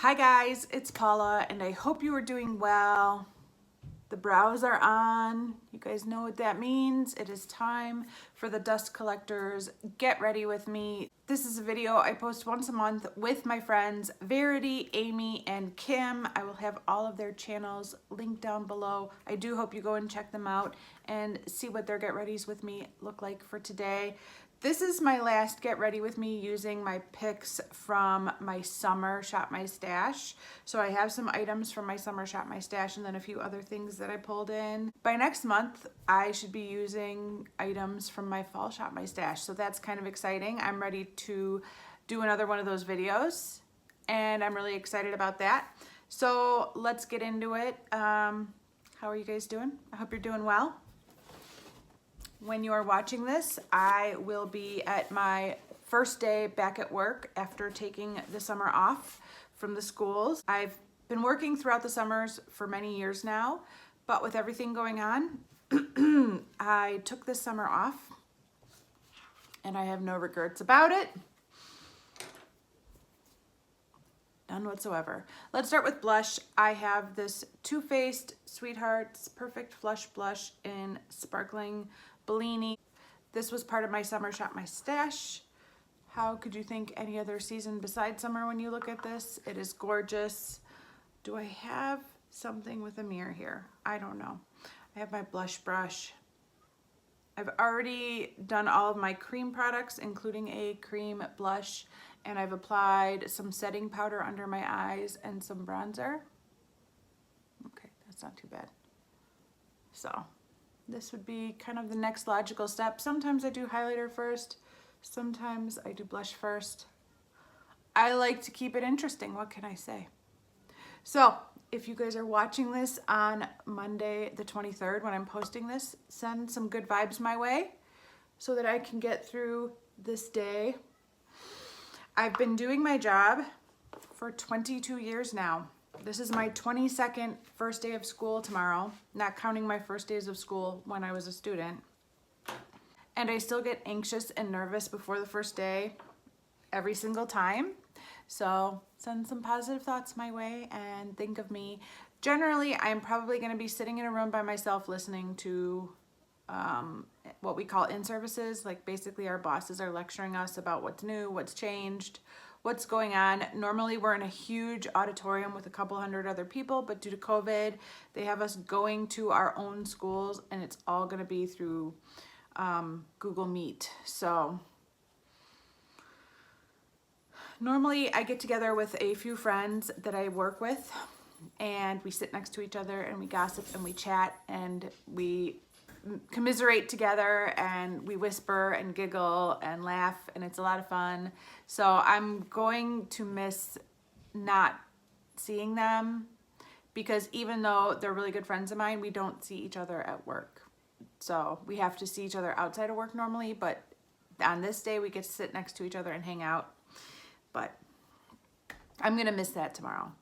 Hi guys, it's Paula and I hope you are doing well. The brows are on. You guys know what that means. It is time for the dust collectors. Get ready with me. This is a video I post once a month with my friends Verity, Amy, and Kim. I will have all of their channels linked down below. I do hope you go and check them out and see what their get readies with me look like for today. This is my last get ready with me using my picks from my summer Shop My Stash. So I have some items from my summer Shop My Stash and then a few other things that I pulled in. By next month, I should be using items from my fall Shop My Stash. So that's kind of exciting. I'm ready to do another one of those videos and I'm really excited about that. So let's get into it. How are you guys doing? I hope you're doing well. When you are watching this, I will be at my first day back at work after taking the summer off from the schools. I've been working throughout the summers for many years now, but with everything going on, I took this summer off and I have no regrets about it. None whatsoever. Let's start with blush. I have this Too Faced Sweethearts Perfect Flush Blush in Sparkling Bellini. This was part of my summer Shop My Stash. How could you think any other season besides summer when you look at this? It is gorgeous. Do I have something with a mirror here? I don't know. I have my blush brush. I've already done all of my cream products, including a cream blush, and I've applied some setting powder under my eyes and some bronzer. Okay, that's not too bad. So this would be kind of the next logical step. Sometimes I do highlighter first, sometimes I do blush first. I like to keep it interesting, what can I say? So if you guys are watching this on Monday the 23rd when I'm posting this, send some good vibes my way so that I can get through this day. I've been doing my job for 22 years now. This is my 22nd first day of school tomorrow, not counting my first days of school when I was a student. And I still get anxious and nervous before the first day every single time. So send some positive thoughts my way and think of me. Generally, I'm probably going to be sitting in a room by myself listening to what we call in-services. Like basically our bosses are lecturing us about what's new, what's changed, what's going on. Normally we're in a huge auditorium with a couple hundred other people, but due to COVID, they have us going to our own schools and it's all going to be through Google Meet. So normally I get together with a few friends that I work with and we sit next to each other and we gossip and we chat and we commiserate together and we whisper and giggle and laugh and it's a lot of fun. So I'm going to miss not seeing them because even though they're really good friends of mine, we don't see each other at work. So we have to see each other outside of work normally, but on this day we get to sit next to each other and hang out. But I'm gonna miss that tomorrow.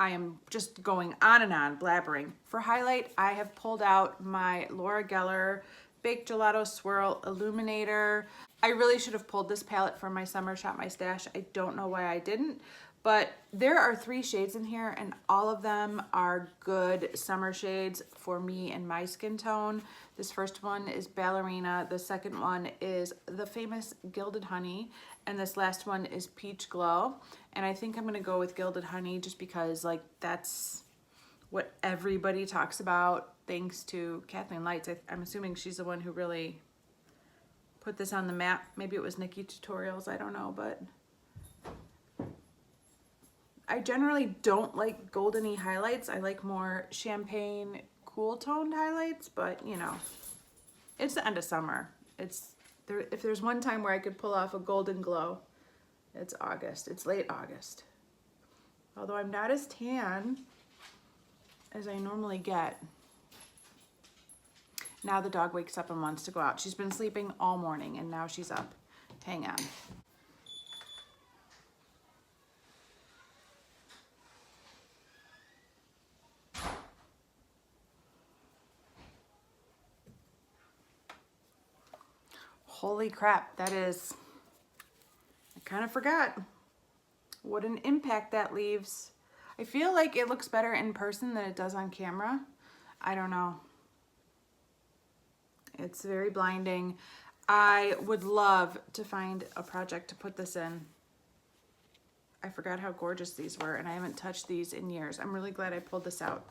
I am just going on and on blabbering. For highlight, I have pulled out my Laura Geller Baked Gelato Swirl Illuminator. I really should have pulled this palette from my summer Shop My Stash. I don't know why I didn't, but there are 3 shades in here and all of them are good summer shades for me and my skin tone. This first one is Ballerina, the second one is the famous Gilded Honey, and this last one is Peach Glow. And I think I'm gonna go with Gilded Honey just because like that's what everybody talks about thanks to Kathleen Lights. I'm assuming she's the one who really put this on the map. Maybe it was Nikki Tutorials, I don't know, but I generally don't like goldeny highlights. I like more champagne, cool toned highlights, but you know, it's the end of summer. If there's one time where I could pull off a golden glow, it's August. It's late August. Although I'm not as tan as I normally get. Now the dog wakes up and wants to go out. She's been sleeping all morning and now she's up. Hang on. Holy crap, that is, I kind of forgot what an impact that leaves I feel like it looks better in person than it does on camera. I don't know. It's very blinding. I would love to find a project to put this in. I forgot how gorgeous these were, and I haven't touched these in years. I'm really glad I pulled this out.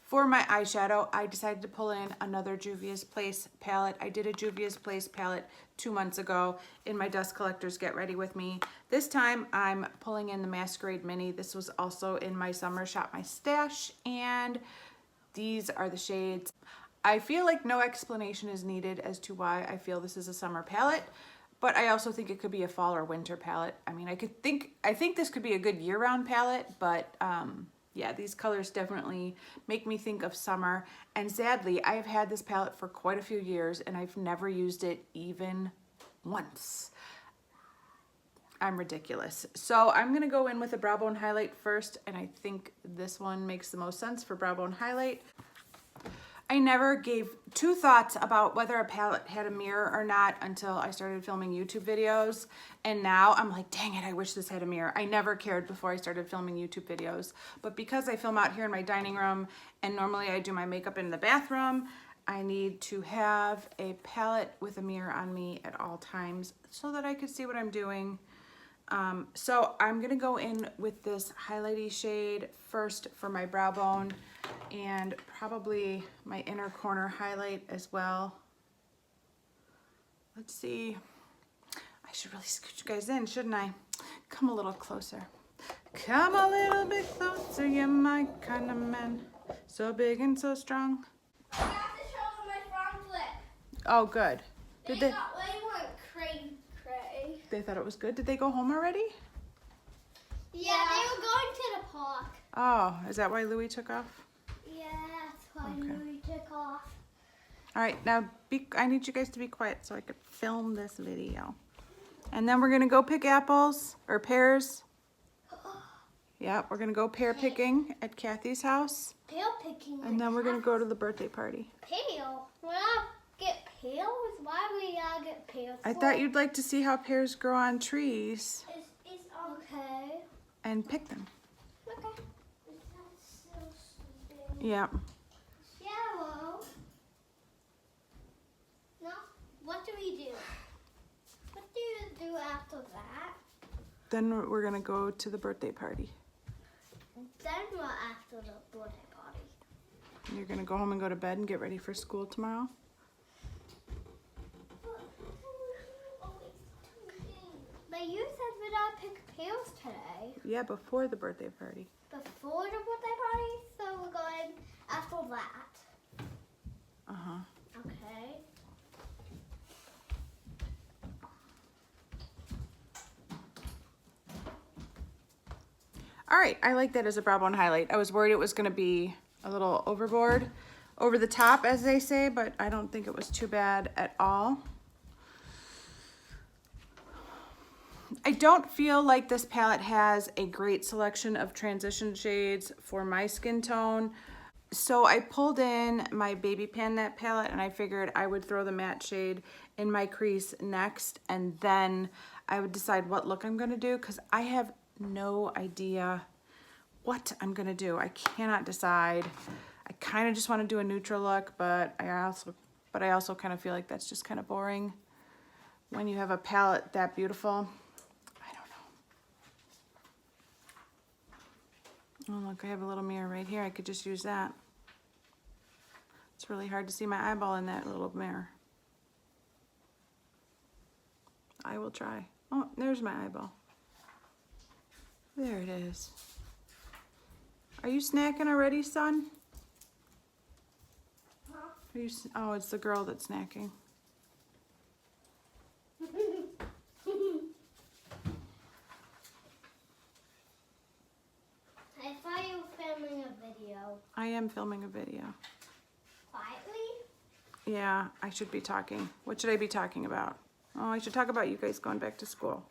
For my eyeshadow, I decided to pull in another Juvia's Place palette. I did a Juvia's Place palette 2 months ago in my Dust Collectors Get Ready With Me. This time I'm pulling in the Masquerade Mini. This was also in my Summer Shop My Stash, and these are the shades. I feel like no explanation is needed as to why I feel this is a summer palette, but I also think it could be a fall or winter palette. I mean, I think this could be a good year-round palette, but yeah, these colors definitely make me think of summer. And sadly, I've had this palette for quite a few years and I've never used it even once. I'm ridiculous. So I'm gonna go in with a brow bone highlight first, and I think this one makes the most sense for brow bone highlight. I never gave two thoughts about whether a palette had a mirror or not until I started filming YouTube videos. And now I'm like, dang it, I wish this had a mirror. I never cared before I started filming YouTube videos. But because I film out here in my dining room and normally I do my makeup in the bathroom, I need to have a palette with a mirror on me at all times so that I could see what I'm doing. So I'm gonna go in with this highlighty shade first for my brow bone and probably my inner corner highlight as well. Let's see. I should really scooch you guys in, shouldn't I? Come a little closer. Come a little bit closer, you're my kind of man. So big and so strong. I got to show them my front flip. Oh, good. They went cray. They thought it was good. Did they go home already? Yeah, they were going to the park. Oh, is that why Louis took off? Yeah, that's why Louis took off. All right, now I need you guys to be quiet so I could film this video. And then we're gonna go pick apples or pears. Yeah, we're gonna go pear picking at Kathy's house. Pear picking. And then we're gonna go to the birthday party. Pale? We're not get pears? Why would we get pears? I thought you'd like to see how pears grow on trees It's okay. and pick them. Okay. That's so stupid. Yeah. Yellow. No. What do we do? What do you do after that? Then we're gonna go to the birthday party. Then what after the birthday party? You're gonna go home and go to bed and get ready for school tomorrow? But you said we'd all pick pears today. Yeah, before the birthday party. Before the birthday party? So we're going after that. Uh-huh. Okay. All right, I like that as a brow bone highlight. I was worried it was gonna be a little overboard, over the top, as they say, but I don't think it was too bad at all. I don't feel like this palette has a great selection of transition shades for my skin tone. So I pulled in my Baby Pan That palette and I figured I would throw the matte shade in my crease next, and then I would decide what look I'm gonna do, because I have no idea what I'm gonna do. I cannot decide. I kind of just want to do a neutral look, but I also kind of feel like that's just kind of boring when you have a palette that beautiful. I don't know. Oh look, I have a little mirror right here. I could just use that. It's really hard to see my eyeball in that little mirror. I will try. Oh, there's my eyeball. There it is. Are you snacking already, son? Are you, oh, it's the girl that's snacking. I thought you were filming a video. I am filming a video. Quietly? Yeah, I should be talking. What should I be talking about? Oh, I should talk about you guys going back to school.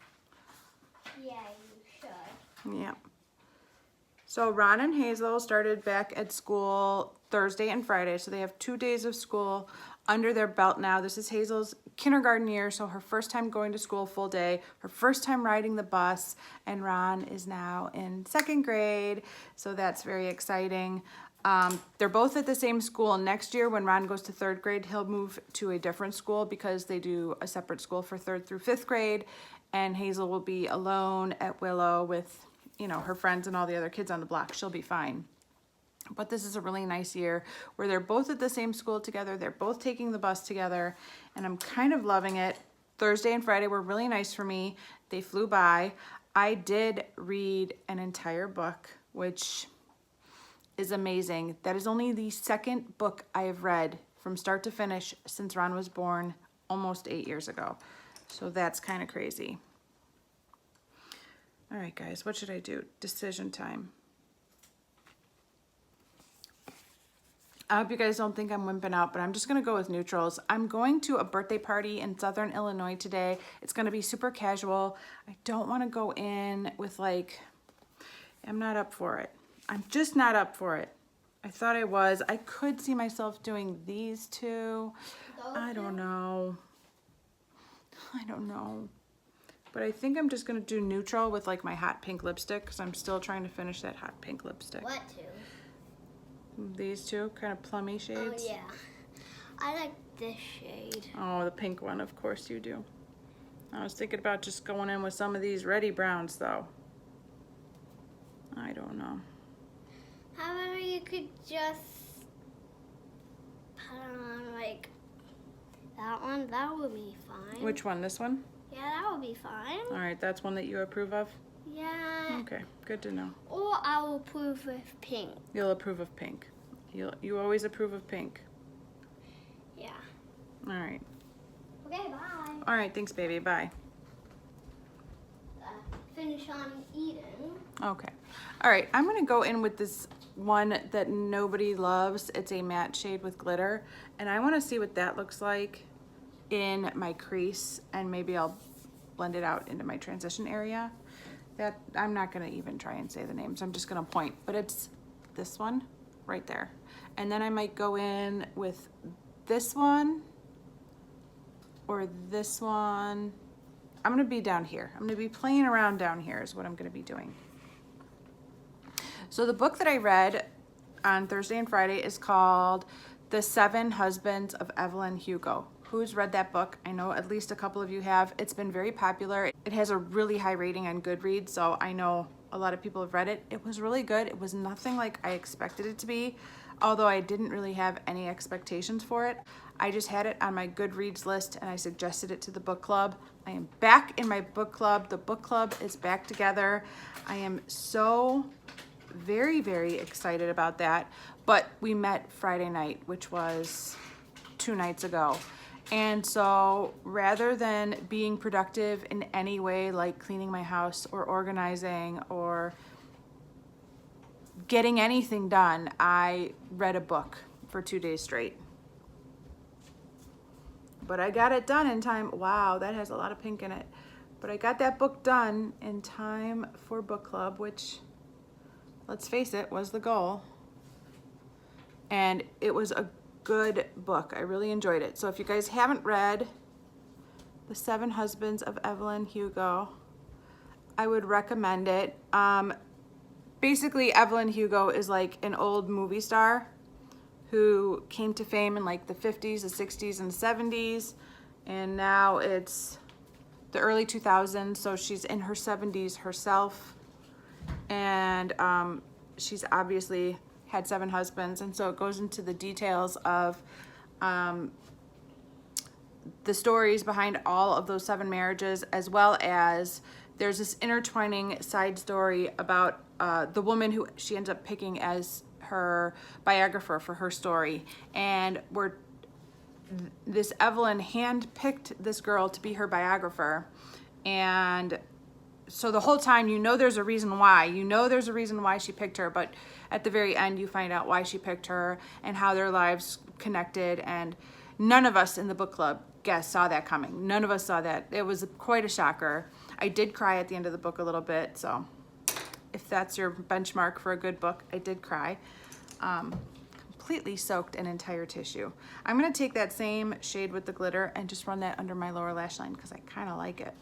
Yeah, you should. Yeah. So Ron and Hazel started back at school Thursday and Friday, so they have 2 days of school under their belt now. This is Hazel's kindergarten year, so her first time going to school full day, her first time riding the bus, and Ron is now in 2nd grade, so that's very exciting. They're both at the same school. Next year when Ron goes to 3rd grade, he'll move to a different school because they do a separate school for 3rd through 5th grade, and Hazel will be alone at Willow with, you know, her friends and all the other kids on the block. She'll be fine. But this is a really nice year where they're both at the same school together. They're both taking the bus together, and I'm kind of loving it. Thursday and Friday were really nice for me. They flew by. I did read an entire book, which is amazing. That is only the 2nd book I have read from start to finish since Ron was born almost 8 years ago. So that's kind of crazy. All right, guys, what should I do? Decision time. I hope you guys don't think I'm wimping out, but I'm just going to go with neutrals. I'm going to a birthday party in Southern Illinois today. It's going to be super casual. I don't want to go in with like, I'm not up for it. I'm just not up for it. I thought I was. I could see myself doing these two. I don't know. I don't know. But I think I'm just going to do neutral with like my hot pink lipstick because I'm still trying to finish that hot pink lipstick. What two? These two kind of plummy shades. Oh, yeah. I like this shade. Oh, the pink one, of course you do. I was thinking about just going in with some of these ready browns, though. I don't know. How about you could just put on, like, that one? That would be fine. Which one? This one? Yeah, that would be fine. All right, that's one that you approve of? Yeah. Okay, good to know. Or I will approve with pink. You'll approve of pink. You always approve of pink. Yeah. All right. Okay, bye. All right, thanks, baby. Bye. Finish on eating. Okay. All right, I'm going to go in with this one that nobody loves. It's a matte shade with glitter, and I want to see what that looks like in my crease, and maybe I'll blend it out into my transition area. That I'm not going to even try and say the names. I'm just going to point, but it's this one right there. And then I might go in with this one or this one. I'm going to be down here. I'm going to be playing around down here is what I'm going to be doing. So the book that I read on Thursday and Friday is called The 7 Husbands of Evelyn Hugo. Who's read that book? I know at least a couple of you have. It's been very popular. It has a really high rating on Goodreads, so I know a lot of people have read it. It was really good. It was nothing like I expected it to be, although I didn't really have any expectations for it. I just had it on my Goodreads list and I suggested it to the book club. I am back in my book club. The book club is back together. I am so very, very excited about that. But we met Friday night, which was 2 nights ago. And so rather than being productive in any way, like cleaning my house or organizing or getting anything done, I read a book for 2 days straight. But I got it done in time. Wow, that has a lot of pink in it. But I got that book done in time for book club, which, let's face it, was the goal. And it was a good book. I really enjoyed it. So if you guys haven't read The 7 Husbands of Evelyn Hugo, I would recommend it. Basically, Evelyn Hugo is like an old movie star who came to fame in like the 50s, the 60s, and the 70s. And now it's the early 2000s, so she's in her 70s herself. And she's obviously had 7 husbands, and so it goes into the details of the stories behind all of those 7 marriages, as well as there's this intertwining side story about the woman who she ends up picking as her biographer for her story. And this Evelyn handpicked this girl to be her biographer, and so the whole time you know there's a reason why. You know there's a reason why she picked her, but at the very end you find out why she picked her and how their lives connected, and none of us in the book club saw that coming. None of us saw that. It was quite a shocker. I did cry at the end of the book a little bit, so if that's your benchmark for a good book, I did cry. completely soaked an entire tissue. I'm gonna take that same shade with the glitter and just run that under my lower lash line because I kind of like it.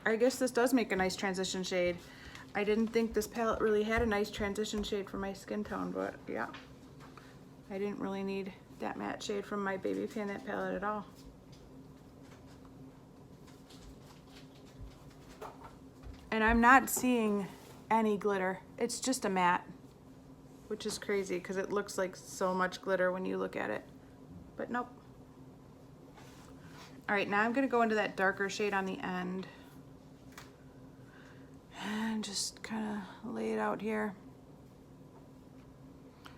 I guess this does make a nice transition shade. I didn't think this palette really had a nice transition shade for my skin tone, but yeah. I didn't really need that matte shade from my Baby Planet palette at all. And I'm not seeing any glitter. It's just a matte, which is crazy because it looks like so much glitter when you look at it, but nope. All right, now I'm gonna go into that darker shade on the end and just kind of lay it out here.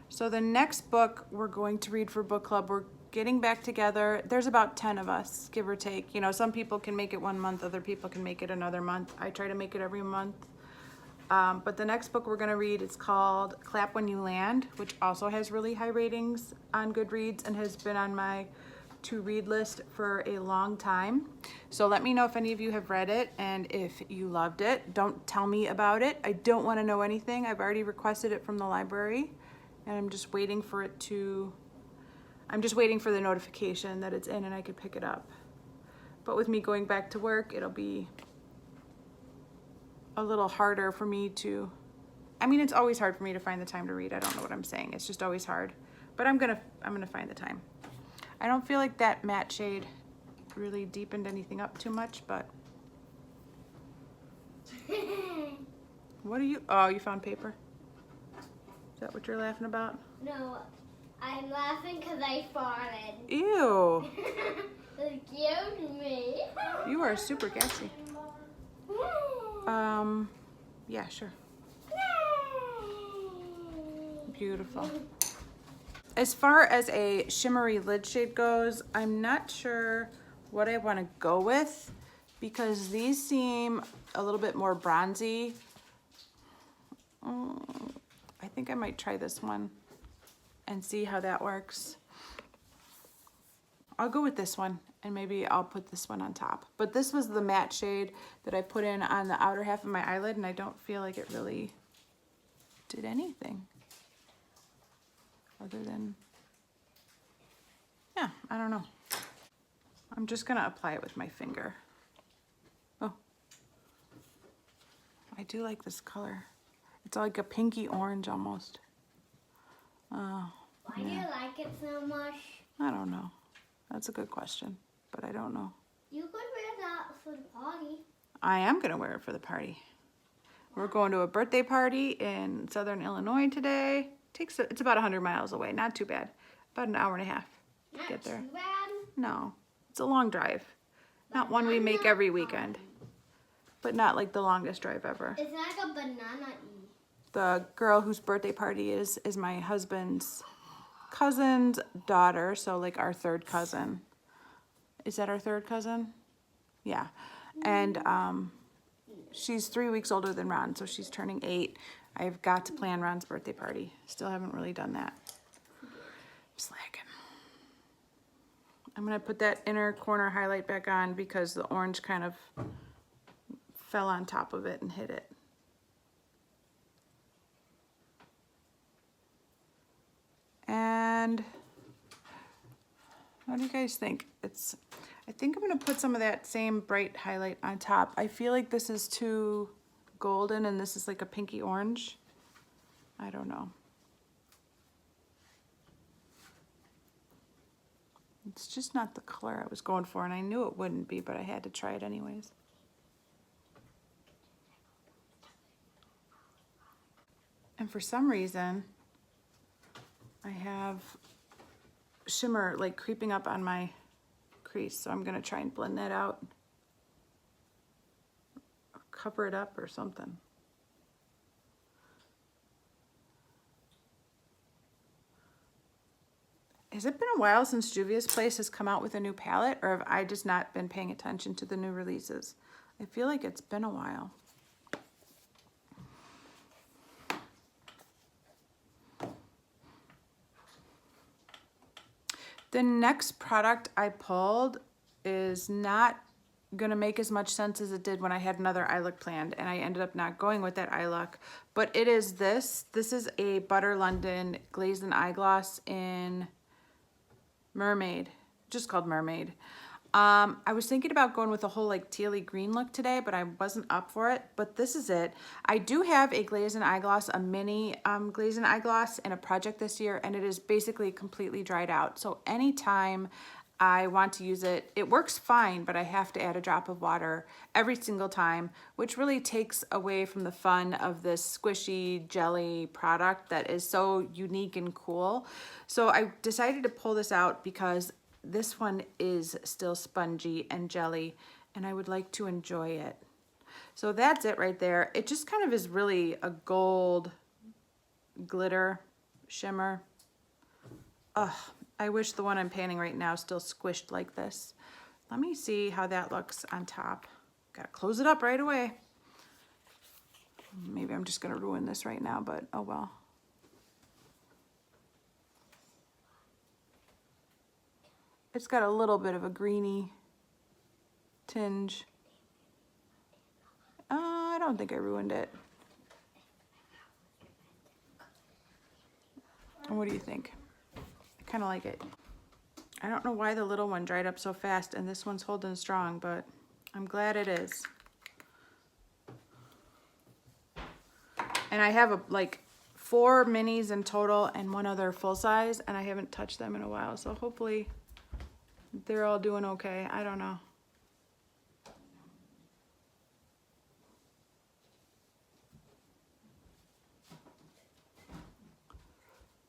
So the next book we're going to read for book club, we're getting back together. There's about 10 of us, give or take. You know, some people can make it 1 month, other people can make it another month. I try to make it every month. But the next book we're gonna read is called Clap When You Land, which also has really high ratings on Goodreads and has been on my to read list for a long time. So let me know if any of you have read it and if you loved it. Don't tell me about it. I don't want to know anything. I've already requested it from the library and I'm just waiting for the notification that it's in and I could pick it up. But with me going back to work, it'll be a little harder for me to, I mean, it's always hard for me to find the time to read. I don't know what I'm saying. It's just always hard, but I'm gonna find the time. I don't feel like that matte shade really deepened anything up too much, but. What are you, oh, you found paper? Is that what you're laughing about? No, I'm laughing because I farted. Ew. Excuse me. You are super gassy. Yeah, sure. Beautiful. As far as a shimmery lid shade goes, I'm not sure what I want to go with because these seem a little bit more bronzy. I think I might try this one and see how that works. I'll go with this one and maybe I'll put this one on top. But this was the matte shade that I put in on the outer half of my eyelid and I don't feel like it really did anything other than, yeah, I don't know. I'm just gonna apply it with my finger. Oh, I do like this color. It's like a pinky orange almost. Oh, why do you like it so much? I don't know. That's a good question, but I don't know. You could wear that for the party. I am gonna wear it for the party. We're going to a birthday party in Southern Illinois today. It's about 100 miles away, not too bad. About an hour and a half to Not get there. too bad. No, it's a long drive. Not one we make every weekend, but not like the longest drive ever. It's like a banana-y. The girl whose birthday party is my husband's cousin's daughter, so like our third cousin. Is that our third cousin? Yeah. And she's 3 weeks older than Ron, so she's turning 8. I've got to plan Ron's birthday party. Still haven't really done that. I'm slacking. I'm gonna put that inner corner highlight back on because the orange kind of fell on top of it and hit it. And what do you guys think? I think I'm gonna put some of that same bright highlight on top. I feel like this is too golden and this is like a pinky orange. I don't know. It's just not the color I was going for and I knew it wouldn't be, but I had to try it anyways. And for some reason, I have shimmer like creeping up on my crease, so I'm gonna try and blend that out. Or cover it up or something. Has it been a while since Juvia's Place has come out with a new palette, or have I just not been paying attention to the new releases? I feel like it's been a while. The next product I pulled is not gonna make as much sense as it did when I had another eye look planned, and I ended up not going with that eye look. But it is this. This is a Butter London Glazed and Eye Gloss in Mermaid, just called Mermaid. I was thinking about going with a whole like tealy green look today, but I wasn't up for it. But this is it. I do have a Glazed and Eye Gloss, a mini Glazed and Eye Gloss in a project this year, and it is basically completely dried out. So anytime I want to use it, it works fine, but I have to add a drop of water every single time, which really takes away from the fun of this squishy jelly product that is so unique and cool. So I decided to pull this out because this one is still spongy and jelly, and I would like to enjoy it. So that's it right there. It just kind of is really a gold glitter shimmer. Ugh, I wish the one I'm panning right now still squished like this. Let me see how that looks on top. Gotta close it up right away. Maybe I'm just gonna ruin this right now, but oh well. It's got a little bit of a greeny tinge. I don't think I ruined it. What do you think? I kind of like it. I don't know why the little one dried up so fast and this one's holding strong, but I'm glad it is. And I have like 4 minis in total and 1 other full size, and I haven't touched them in a while, so hopefully they're all doing okay. I don't know.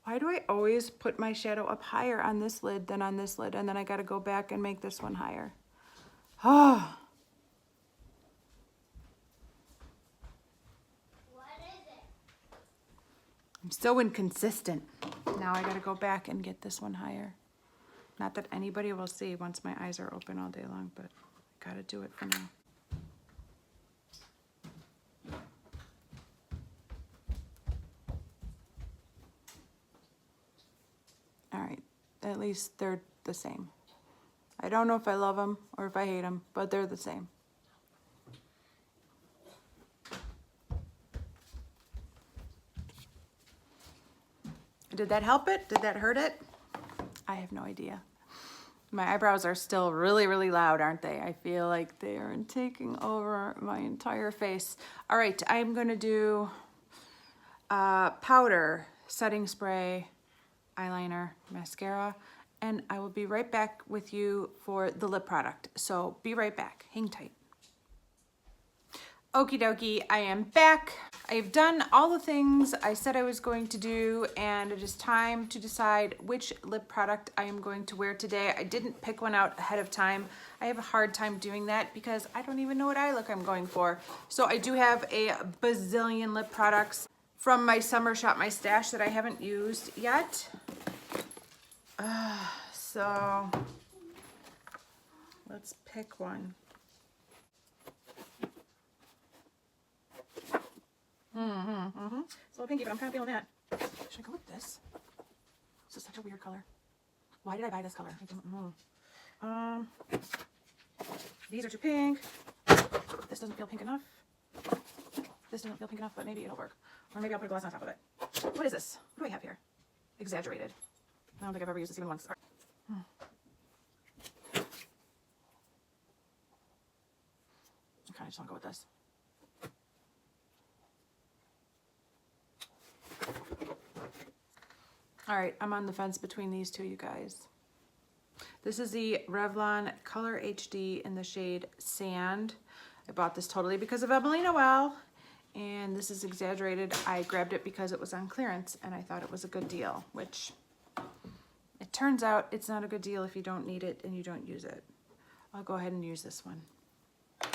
Why do I always put my shadow up higher on this lid than on this lid, and then I got to go back and make this one higher? Ah. What is it? I'm so inconsistent. Now I got to go back and get this one higher. Not that anybody will see once my eyes are open all day long, but I got to do it for now. All right, at least they're the same. I don't know if I love them or if I hate them, but they're the same. Did that help it? Did that hurt it? I have no idea. My eyebrows are still really, really loud, aren't they? I feel like they are taking over my entire face. All right, I'm gonna do powder, setting spray, eyeliner, mascara, and I will be right back with you for the lip product. So be right back, hang tight. Okie dokie, I am back. I've done all the things I said I was going to do, and it is time to decide which lip product I am going to wear today. I didn't pick one out ahead of time. I have a hard time doing that because I don't even know what eye look I'm going for. So I do have a bazillion lip products from my summer shop, my stash, that I haven't used yet. So let's pick one. It's a little pinky, but I'm kind of feeling that. Should I go with this? This is such a weird color. Why did I buy this color? I don't know. These are too pink. This doesn't feel pink enough. This doesn't feel pink enough, but maybe it'll work. Or maybe I'll put a gloss on top of it. What is this? What do I have here? Exaggerated. I don't think I've ever used this even once. I kind of just want to go with this. All right, I'm on the fence between these two, you guys. This is the Revlon Color HD in the shade Sand. I bought this totally because of Emily Noel, and this is exaggerated. I grabbed it because it was on clearance, and I thought it was a good deal, which it turns out it's not a good deal if you don't need it and you don't use it. I'll go ahead and use this one. I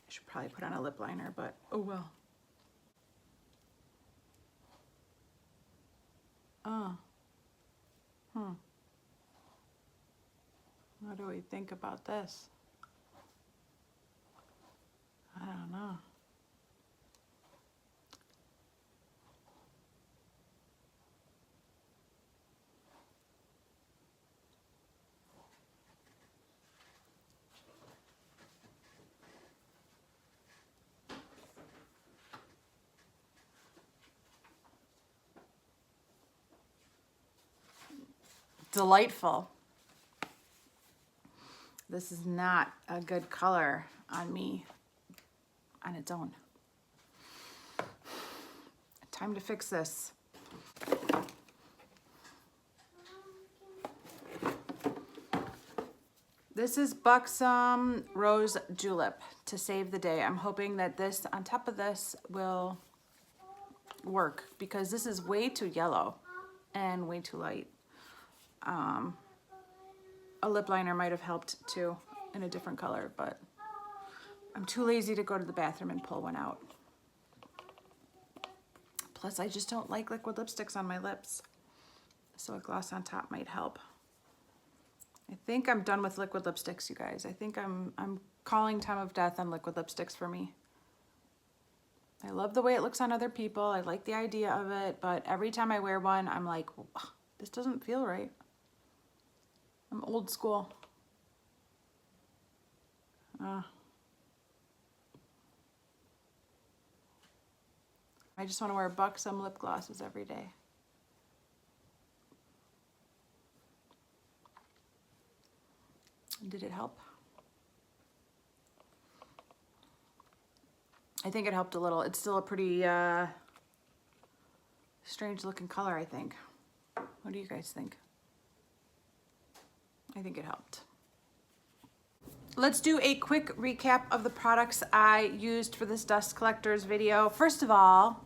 should probably put on a lip liner, but oh well. What do we think about this? I don't know. delightful. This is not a good color on me on its own. Time to fix this. This is Buxom Rose Julep to save the day. I'm hoping that this on top of this will work because this is way too yellow and way too light. A lip liner might have helped too in a different color, but I'm too lazy to go to the bathroom and pull one out. Plus, I just don't like liquid lipsticks on my lips, so a gloss on top might help. I think I'm done with liquid lipsticks, you guys. I think I'm calling time of death on liquid lipsticks for me. I love the way it looks on other people. I like the idea of it, but every time I wear one, I'm like, this doesn't feel right. I'm old school. I just want to wear Buxom lip glosses every day. Did it help? I think it helped a little. It's still a pretty strange looking color, I think. What do you guys think? I think it helped. Let's do a quick recap of the products I used for this Dust Collectors video. First of all,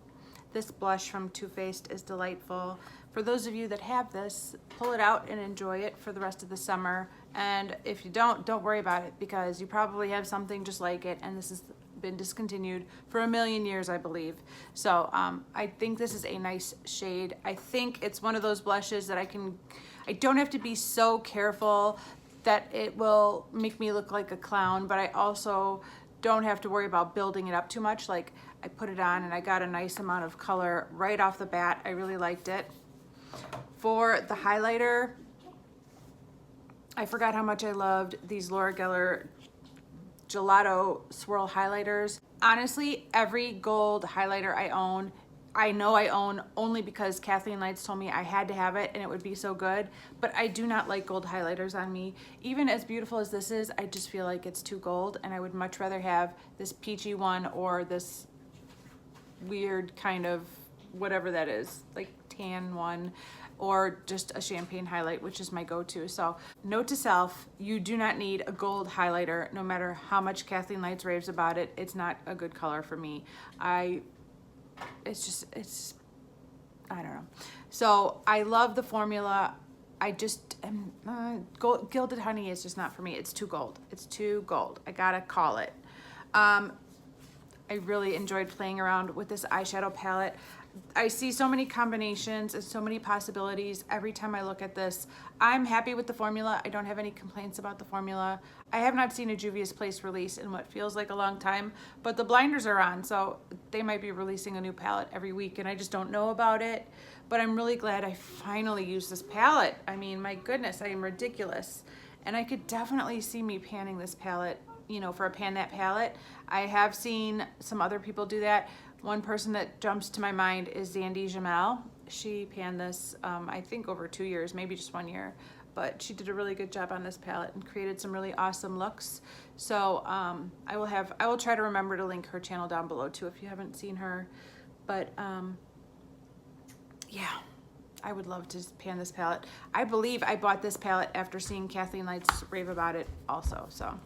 this blush from Too Faced is delightful. For those of you that have this, pull it out and enjoy it for the rest of the summer. And if you don't worry about it because you probably have something just like it and this has been discontinued for a million years, I believe. So I think this is a nice shade. I think it's one of those blushes that I don't have to be so careful that it will make me look like a clown, but I also don't have to worry about building it up too much. Like I put it on and I got a nice amount of color right off the bat. I really liked it. For the highlighter, I forgot how much I loved these Laura Geller Gelato Swirl highlighters. Honestly, every gold highlighter I know I own only because Kathleen Lights told me I had to have it and it would be so good, but I do not like gold highlighters on me. Even as beautiful as this is, I just feel like it's too gold and I would much rather have this peachy one or this weird kind of whatever that is, like tan one, or just a champagne highlight, which is my go-to. So note to self, you do not need a gold highlighter, no matter how much Kathleen Lights raves about it. It's not a good color for me. I don't know. So I love the formula. I just Gilded Honey is just not for me. It's too gold. It's too gold. I gotta call it. I really enjoyed playing around with this eyeshadow palette. I see so many combinations and so many possibilities every time I look at this. I'm happy with the formula. I don't have any complaints about the formula. I have not seen a Juvia's Place release in what feels like a long time, but the blinders are on, so they might be releasing a new palette every week and I just don't know about it. But I'm really glad I finally used this palette. I mean, my goodness, I am ridiculous. And I could definitely see me panning this palette, you know, for a Pan That palette. I have seen some other people do that. One person that jumps to my mind is Zandy Jamel. She panned this, I think over 2 years, maybe just 1 year, but she did a really good job on this palette and created some really awesome looks. So I will try to remember to link her channel down below too if you haven't seen her. But yeah, I would love to pan this palette. I believe I bought this palette after seeing Kathleen Lights rave about it also, so.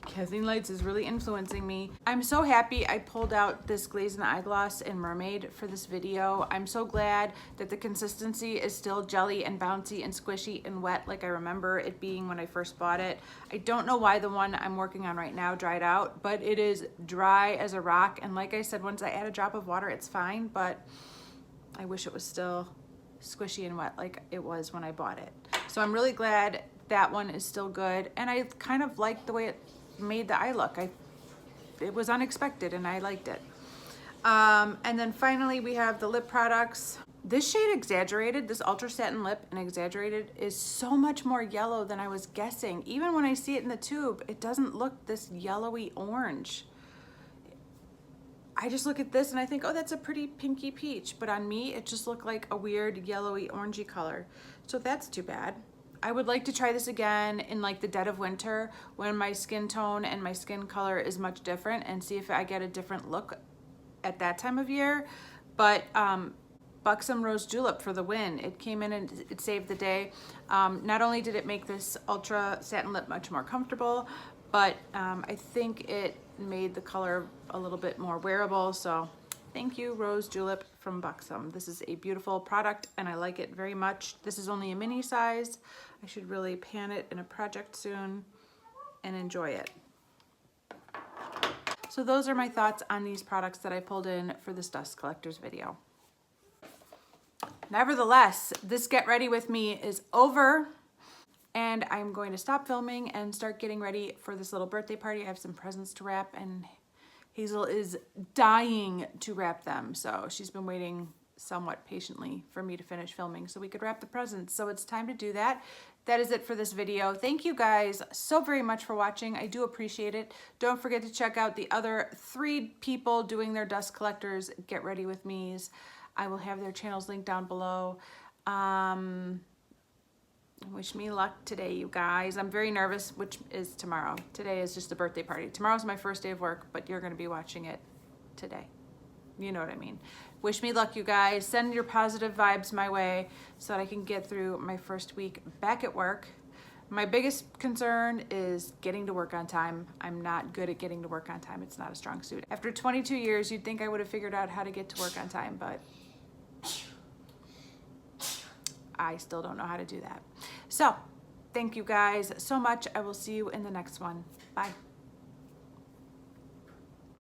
Kathleen Lights is really influencing me. I'm so happy I pulled out this Glaze and Eye Gloss in Mermaid for this video. I'm so glad that the consistency is still jelly and bouncy and squishy and wet like I remember it being when I first bought it. I don't know why the one I'm working on right now dried out, but it is dry as a rock. And like I said, once I add a drop of water, it's fine, but I wish it was still squishy and wet like it was when I bought it. So I'm really glad that one is still good. And I kind of like the way it made the eye look. It was unexpected and I liked it. And then finally we have the lip products. This shade Exaggerated, this Ultra Satin Lip in Exaggerated is so much more yellow than I was guessing. Even when I see it in the tube, it doesn't look this yellowy orange. I just look at this and I think, oh, that's a pretty pinky peach. But on me, it just looked like a weird yellowy orangey color. So that's too bad. I would like to try this again in like the dead of winter when my skin tone and my skin color is much different, and see if I get a different look at that time of year. But Buxom Rose Julep for the win. It came in and it saved the day. Not only did it make this ultra satin lip much more comfortable, but I think it made the color a little bit more wearable. So thank you, Rose Julep from Buxom. This is a beautiful product and I like it very much. This is only a mini size. I should really pan it in a project soon and enjoy it. So those are my thoughts on these products that I pulled in for this dust collectors video. Nevertheless, this Get Ready With Me is over and I'm going to stop filming and start getting ready for this little birthday party. I have some presents to wrap and Hazel is dying to wrap them. So she's been waiting somewhat patiently for me to finish filming so we could wrap the presents. So it's time to do that. That is it for this video. Thank you guys so very much for watching. I do appreciate it. Don't forget to check out the other 3 people doing their dust collectors Get Ready With Me's. I will have their channels linked down below. Wish me luck today, you guys. I'm very nervous, which is tomorrow. Today is just a birthday party. Tomorrow's my first day of work, but you're going to be watching it today. You know what I mean. Wish me luck, you guys. Send your positive vibes my way so that I can get through my first week back at work. My biggest concern is getting to work on time. I'm not good at getting to work on time. It's not a strong suit. After 22 years, you'd think I would have figured out how to get to work on time, but I still don't know how to do that. So, thank you guys so much. I will see you in the next one. Bye.